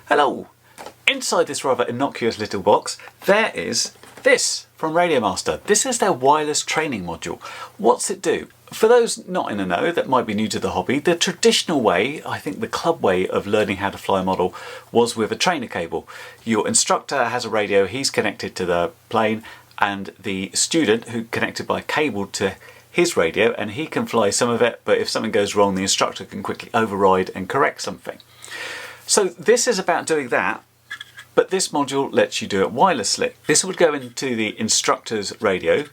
Hello! Inside this rather innocuous little box, there is this from RadioMaster. This is their wireless training module. What's it do? For those not in the know that might be new to the hobby, the traditional way, I think the club way of learning how to fly a model was with a trainer cable. Your instructor has a radio, he's connected to the plane, and the student who connected by cable to his radio, and he can fly some of it, but if something goes wrong the instructor can quickly override and correct something. So this is about doing that, but this module lets you do it wirelessly. This would go into the instructor's radio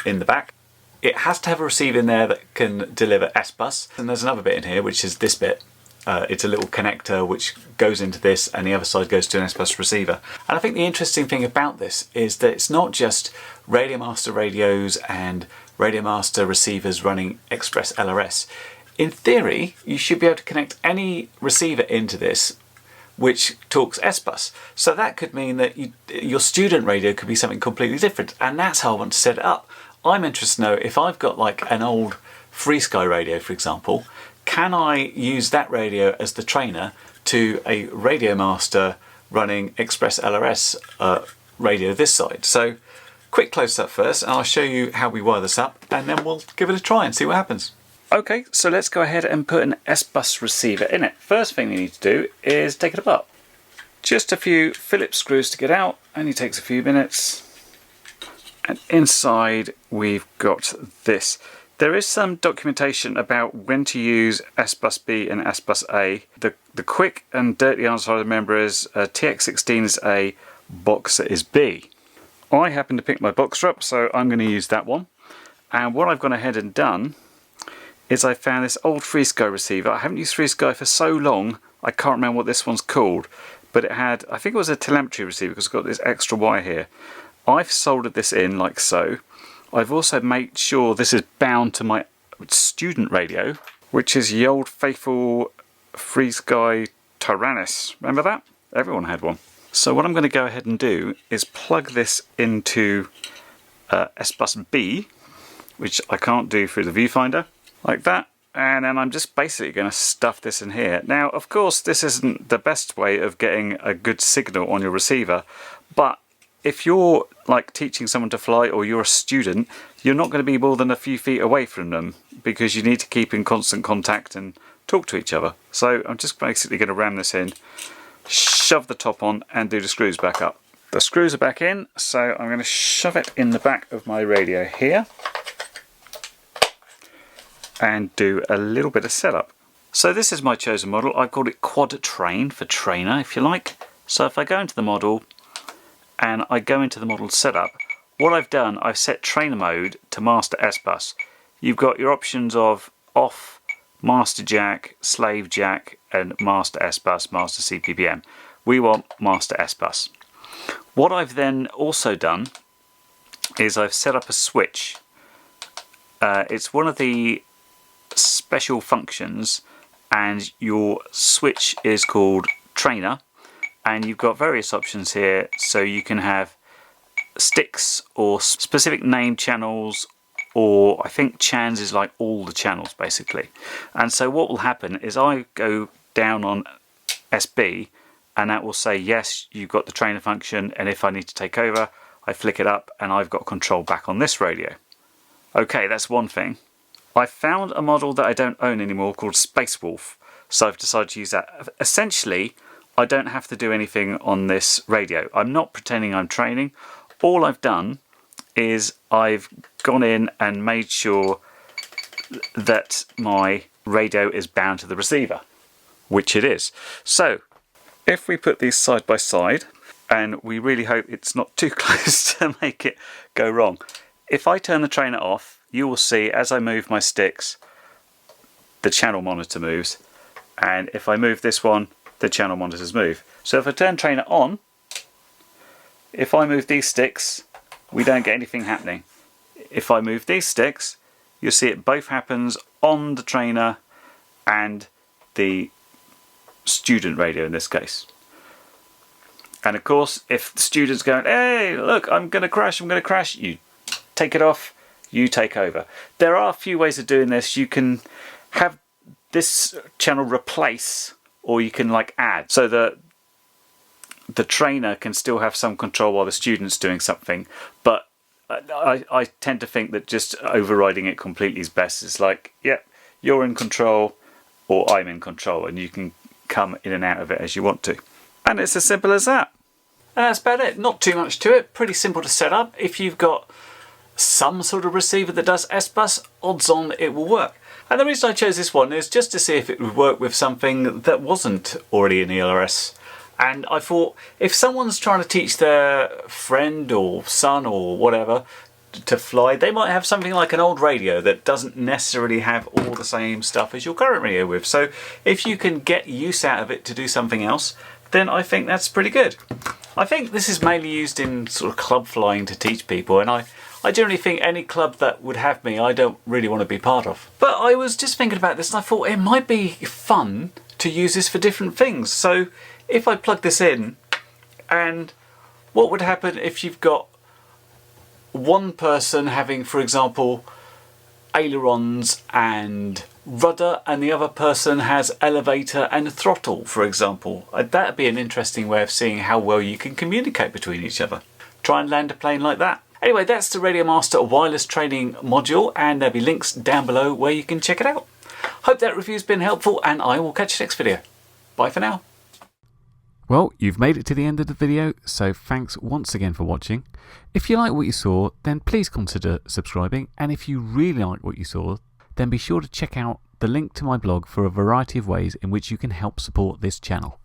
in the back. It has to have a receiver in there that can deliver S-Bus, and there's another bit in here which is this bit. It's a little connector which goes into this and the other side goes to an S-Bus receiver. And I think the interesting thing about this is that it's not just RadioMaster radios and RadioMaster receivers running Express LRS. In theory, you should be able to connect any receiver into this which talks S-Bus. So that could mean that your student radio could be something completely different, and that's how I want to set it up. I'm interested to know if I've got like an old FreeSky radio, for example, can I use that radio as the trainer to a RadioMaster running Express LRS radio this side? So quick close-up first, and I'll show you how we wire this up, and then we'll give it a try and see what happens. Okay, so let's go ahead and put an S-Bus receiver in it. First thing we need to do is take it apart. Just a few Phillips screws to get out, only takes a few minutes. And inside we've got this. There is some documentation about when to use S-Bus B and S-Bus A. The quick and dirty answer I remember is TX16 is A, Boxer is B. I happen to pick my Boxer up, so I'm going to use that one. And what I've gone ahead and done is I found this old FreeSky receiver. I haven't used FreeSky for so long, I can't remember what this one's called. But it had, I think it was a telemetry receiver because it's got this extra wire here. I've soldered this in like so. I've also made sure this is bound to my student radio, which is the old faithful FreeSky Tyrannus. Remember that? Everyone had one. So what I'm going to go ahead and do is plug this into S-Bus B, which I can't do through the viewfinder, like that. And then I'm just basically going to stuff this in here. Now, of course, this isn't the best way of getting a good signal on your receiver, but if you're like teaching someone to fly or you're a student, you're not going to be more than a few feet away from them because you need to keep in constant contact and talk to each other. So I'm just basically going to ram this in, shove the top on and do the screws back up. The screws are back in, so I'm going to shove it in the back of my radio here and do a little bit of setup. So this is my chosen model. I've called it Quad Train for trainer, if you like. So if I go into the model and I go into the model setup, what I've done, I've set trainer mode to master S-Bus. You've got your options of off, master jack, slave jack, and master S-Bus, master CPBM. We want master S-Bus. What I've then also done is I've set up a switch. It's one of the special functions, and your switch is called trainer, and you've got various options here, so you can have sticks or specific name channels, or I think chans is like all the channels basically. And so what will happen is I go down on SB and that will say yes, you've got the trainer function, and if I need to take over I flick it up and I've got control back on this radio. Okay, that's one thing. I found a model that I don't own anymore called Space Wolf, so I've decided to use that. Essentially, I don't have to do anything on this radio. I'm not pretending I'm training. All I've done is I've gone in and made sure that my radio is bound to the receiver, which it is. So if we put these side by side, and we really hope it's not too close to make it go wrong. If I turn the trainer off, you will see as I move my sticks, the channel monitor moves, and if I move this one, the channel monitors move. So if I turn trainer on, if I move these sticks, we don't get anything happening. If I move these sticks, you'll see it both happens on the trainer and the student radio in this case. And of course, if the student's going, hey, look, I'm going to crash, you take it off, you take over. There are a few ways of doing this. You can have this channel replace, or you can like add. So the trainer can still have some control while the student's doing something, but I tend to think that just overriding it completely is best. It's like, yep, you're in control or I'm in control, and you can come in and out of it as you want to. And it's as simple as that. And that's about it. Not too much to it. Pretty simple to set up. If you've got some sort of receiver that does S-Bus, odds on it will work. And the reason I chose this one is just to see if it would work with something that wasn't already in ELRS. And I thought, if someone's trying to teach their friend or son or whatever to fly, they might have something like an old radio that doesn't necessarily have all the same stuff as your current radio with. So if you can get use out of it to do something else, then I think that's pretty good. I think this is mainly used in sort of club flying to teach people, and I generally think any club that would have me, I don't really want to be part of. But I was just thinking about this and I thought it might be fun to use this for different things. So if I plug this in, and what would happen if you've got one person having, for example, ailerons and rudder, and the other person has elevator and throttle, for example. That'd be an interesting way of seeing how well you can communicate between each other. Try and land a plane like that. Anyway, that's the RadioMaster Wireless Training module, and there'll be links down below where you can check it out. Hope that review's been helpful, and I will catch you next video. Bye for now. Well, you've made it to the end of the video, so thanks once again for watching. If you like what you saw, then please consider subscribing, and if you really like what you saw, then be sure to check out the link to my blog for a variety of ways in which you can help support this channel.